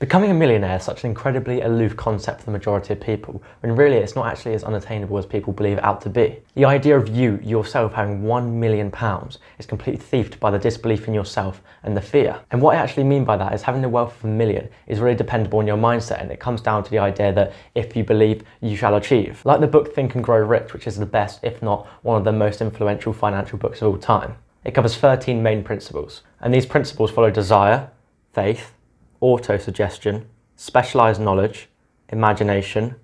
Becoming a millionaire is such an incredibly aloof concept for the majority of people, when really it's not actually as unattainable as people believe it out to be. The idea of you, yourself, having £1 million is completely thieved by the disbelief in yourself and the fear. And what I actually mean by that is having the wealth of £1 million is really dependable on your mindset, and it comes down to the idea that if you believe, you shall achieve. Like the book Think and Grow Rich, which is the best, if not one of the most influential financial books of all time. It covers 13 main principles, and these principles follow desire, faith, auto-suggestion, specialized knowledge, imagination,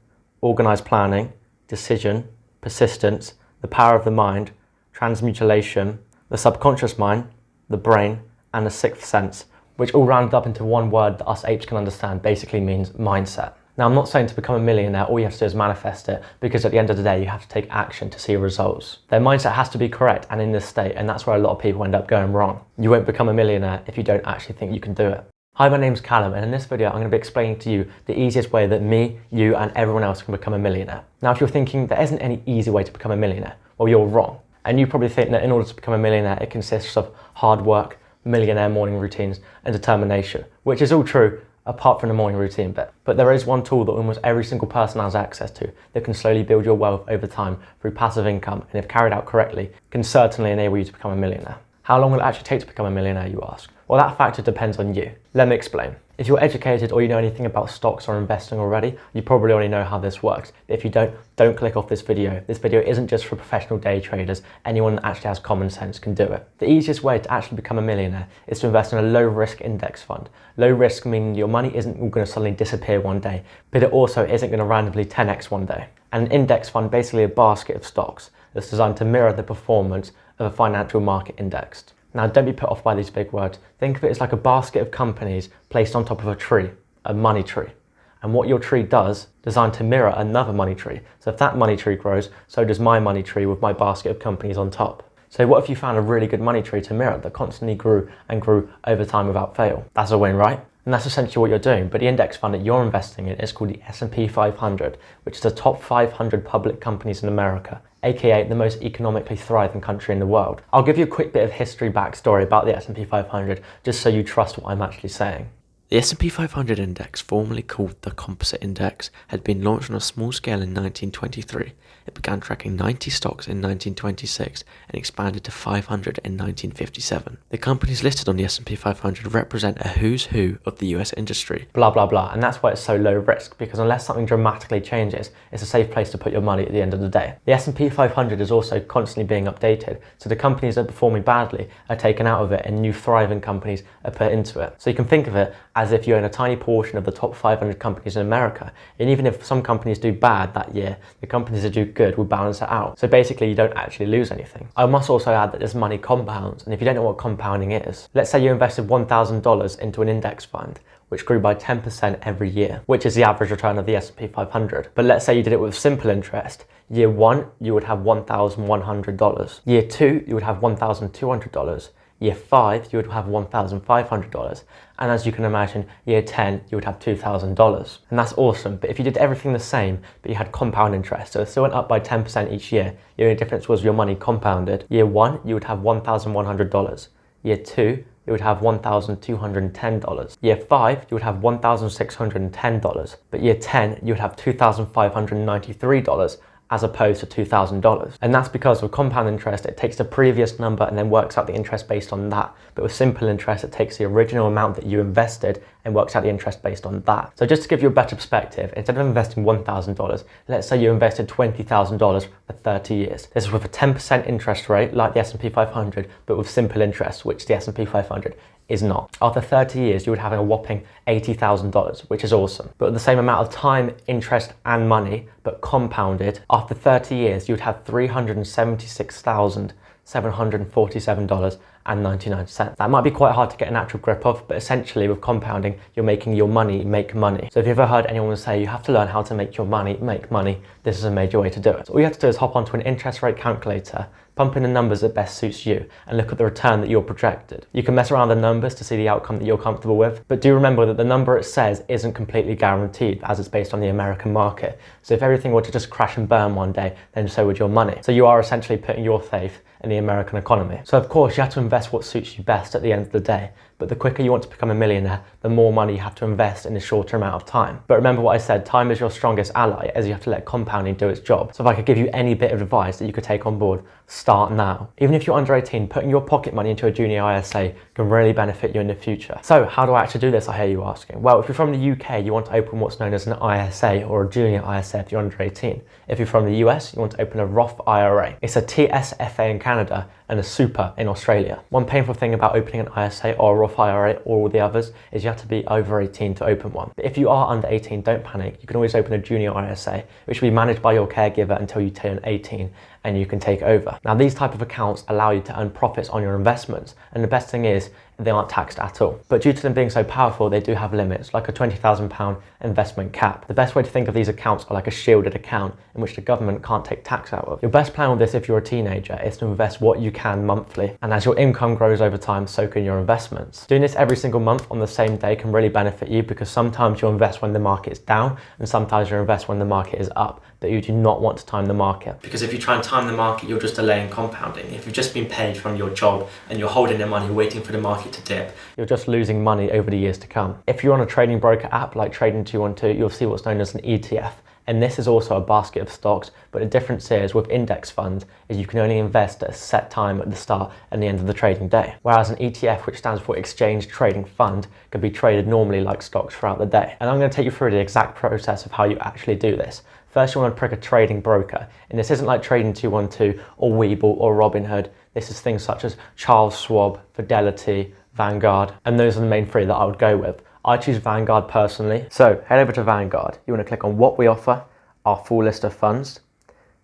organized planning, decision, persistence, the power of the mind, transmutation, the subconscious mind, the brain, and the sixth sense, which all rounded up into one word that us apes can understand basically means mindset. Now, I'm not saying to become a millionaire, all you have to do is manifest it, because at the end of the day, you have to take action to see results. Their mindset has to be correct and in this state, and that's where a lot of people end up going wrong. You won't become a millionaire if you don't actually think you can do it. Hi, my name's Callum, and in this video, I'm going to be explaining to you the easiest way that me, you, and everyone else can become a millionaire. Now, if you're thinking there isn't any easy way to become a millionaire, well, you're wrong. And you probably think that in order to become a millionaire, it consists of hard work, millionaire morning routines, and determination, which is all true, apart from the morning routine bit. But there is one tool that almost every single person has access to that can slowly build your wealth over time through passive income, and if carried out correctly, can certainly enable you to become a millionaire. How long will it actually take to become a millionaire, you ask? Well, that factor depends on you. Let me explain. If you're educated or you know anything about stocks or investing already, you probably already know how this works. If you don't click off this video. This video isn't just for professional day traders. Anyone that actually has common sense can do it. The easiest way to actually become a millionaire is to invest in a low risk index fund. Low risk meaning your money isn't going to suddenly disappear one day, but it also isn't going to randomly 10x one day. And an index fund, basically a basket of stocks that's designed to mirror the performance of a financial market indexed. Now, don't be put off by these big words. Think of it as like a basket of companies placed on top of a tree, a money tree. And what your tree does, designed to mirror another money tree. So if that money tree grows, so does my money tree with my basket of companies on top. So what if you found a really good money tree to mirror that constantly grew and grew over time without fail? That's a win, right? And that's essentially what you're doing. But the index fund that you're investing in is called the S&P 500, which is the top 500 public companies in America, aka the most economically thriving country in the world. I'll give you a quick bit of history backstory about the S&P 500, just so you trust what I'm actually saying. The S&P 500 index, formerly called the Composite Index, had been launched on a small scale in 1923. It began tracking 90 stocks in 1926 and expanded to 500 in 1957. The companies listed on the S&P 500 represent a who's who of the US industry. Blah, blah, blah. And that's why it's so low risk, because unless something dramatically changes, it's a safe place to put your money at the end of the day. The S&P 500 is also constantly being updated, so the companies that are performing badly are taken out of it and new thriving companies are put into it. So you can think of it as if you own a tiny portion of the top 500 companies in America. And even if some companies do bad that year, the companies that do good will balance it out. So basically you don't actually lose anything. I must also add that this money compounds. And if you don't know what compounding is, let's say you invested $1,000 into an index fund, which grew by 10% every year, which is the average return of the S&P 500. But let's say you did it with simple interest. Year one, you would have $1,100. Year two, you would have $1,200. Year 5, you would have $1,500. And as you can imagine, year 10, you would have $2,000. And that's awesome. But if you did everything the same, but you had compound interest, so it still went up by 10% each year, the only difference was your money compounded. Year 1, you would have $1,100. Year 2, you would have $1,210. Year 5, you would have $1,610. But year 10, you would have $2,593. As opposed to $2,000. And that's because with compound interest, it takes the previous number and then works out the interest based on that. But with simple interest, it takes the original amount that you invested and works out the interest based on that. So just to give you a better perspective, instead of investing $1,000, let's say you invested $20,000 for 30 years. This is with a 10% interest rate like the S&P 500, but with simple interest, which the S&P 500 is not. After 30 years, you would have a whopping $80,000, which is awesome. But with the same amount of time, interest, and money, but compounded, after 30 years, you would have $376,747.99. That might be quite hard to get an actual grip of, but essentially with compounding, you're making your money make money. So if you've ever heard anyone say you have to learn how to make your money make money, this is a major way to do it. So all you have to do is hop onto an interest rate calculator, pump in the numbers that best suits you, and look at the return that you're projected. You can mess around the numbers to see the outcome that you're comfortable with, but do remember that the number it says isn't completely guaranteed, as it's based on the American market. So if everything were to just crash and burn one day, then so would your money. So you are essentially putting your faith in the American economy. So of course you have to invest what suits you best at the end of the day, but the quicker you want to become a millionaire, the more money you have to invest in a shorter amount of time. But remember what I said, time is your strongest ally, as you have to let compounding do its job. So if I could give you any bit of advice that you could take on board, start now. Even if you're under 18, putting your pocket money into a junior ISA can really benefit you in the future. So how do I actually do this, I hear you asking? Well, if you're from the UK, you want to open what's known as an ISA, or a junior ISA if you're under 18. If you're from the US, you want to open a Roth IRA. It's a TSFA in Canada and a super in Australia. One painful thing about opening an ISA or a Roth IRA or all the others is you have to be over 18 to open one. But if you are under 18, don't panic. You can always open a junior ISA, which will be managed by your caregiver until you turn 18 and you can take over. Now, these type of accounts allow you to earn profits on your investments, and the best thing is they aren't taxed at all. But due to them being so powerful, they do have limits, like a £20,000 investment cap. The best way to think of these accounts are like a shielded account in which the government can't take tax out of. Your best plan with this, if you're a teenager, is to invest what you can monthly. And as your income grows over time, so can your investments. Doing this every single month on the same day can really benefit you, because sometimes you'll invest when the market is down and sometimes you'll invest when the market is up. But you do not want to time the market. Because if you try and time the market, you're just delaying compounding. If you've just been paid from your job and you're holding the money waiting for the market to dip, you're just losing money over the years to come. If you're on a trading broker app like Trading212, you'll see what's known as an ETF. And this is also a basket of stocks, but the difference is with index funds is you can only invest at a set time at the start and the end of the trading day. Whereas an ETF, which stands for Exchange Trading Fund, can be traded normally like stocks throughout the day. And I'm going to take you through the exact process of how you actually do this. First, you want to pick a trading broker. And this isn't like Trading212 or Webull or Robinhood. This is things such as Charles Schwab, Fidelity, Vanguard, and those are the main three that I would go with. I choose Vanguard personally. So head over to Vanguard. You want to click on what we offer, our full list of funds.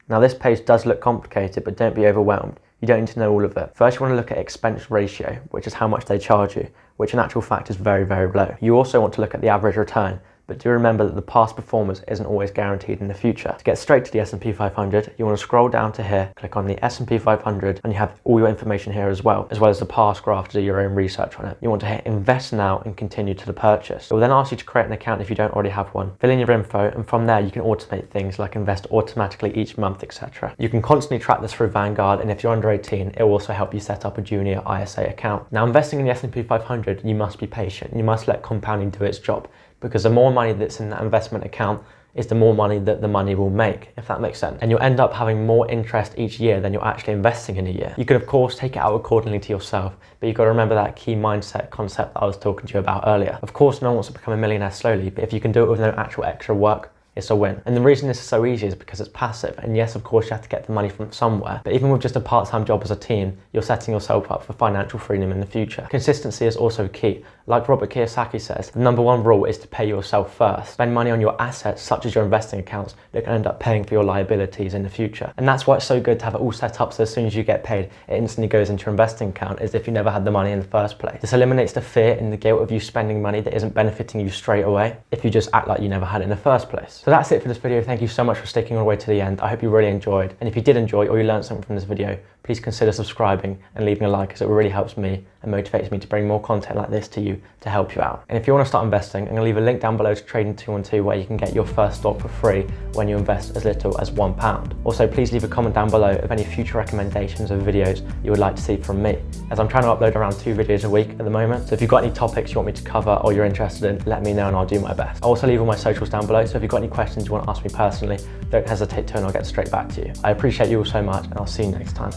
Now this page does look complicated, but don't be overwhelmed. You don't need to know all of it. First, you want to look at expense ratio, which is how much they charge you, which in actual fact is very, very low. You also want to look at the average return, but do remember that the past performance isn't always guaranteed in the future. To get straight to the S&P 500, you want to scroll down to here, click on the S&P 500, and you have all your information here as well as the past graph to do your own research on it. You want to hit invest now and continue to the purchase. It will then ask you to create an account if you don't already have one. Fill in your info, and from there you can automate things like invest automatically each month, etc. You can constantly track this through Vanguard, and if you're under 18, it will also help you set up a junior ISA account. Now, investing in the S&P 500, you must be patient. You must let compounding do its job, because the more money that's in that investment account is the more money that the money will make, if that makes sense. And you'll end up having more interest each year than you're actually investing in a year. You can of course take it out accordingly to yourself, but you've got to remember that key mindset concept that I was talking to you about earlier. Of course, no one wants to become a millionaire slowly, but if you can do it with no actual extra work, it's a win. And the reason this is so easy is because it's passive. And yes, of course, you have to get the money from somewhere. But even with just a part-time job as a teen, you're setting yourself up for financial freedom in the future. Consistency is also key. Like Robert Kiyosaki says, the number one rule is to pay yourself first. Spend money on your assets, such as your investing accounts, that can end up paying for your liabilities in the future. And that's why it's so good to have it all set up so as soon as you get paid, it instantly goes into your investing account as if you never had the money in the first place. This eliminates the fear and the guilt of you spending money that isn't benefiting you straight away if you just act like you never had it in the first place. So that's it for this video. Thank you so much for sticking all the way to the end. I hope you really enjoyed. And if you did enjoy or you learned something from this video, please consider subscribing and leaving a like, as it really helps me and motivates me to bring more content like this to you to help you out. And if you want to start investing, I'm going to leave a link down below to Trading212 where you can get your first stock for free when you invest as little as £1. Also, please leave a comment down below of any future recommendations of videos you would like to see from me, as I'm trying to upload around 2 videos a week at the moment. So if you've got any topics you want me to cover or you're interested in, let me know and I'll do my best. I'll also leave all my socials down below, so if you've got any questions you want to ask me personally, don't hesitate to and I'll get straight back to you. I appreciate you all so much, and I'll see you next time.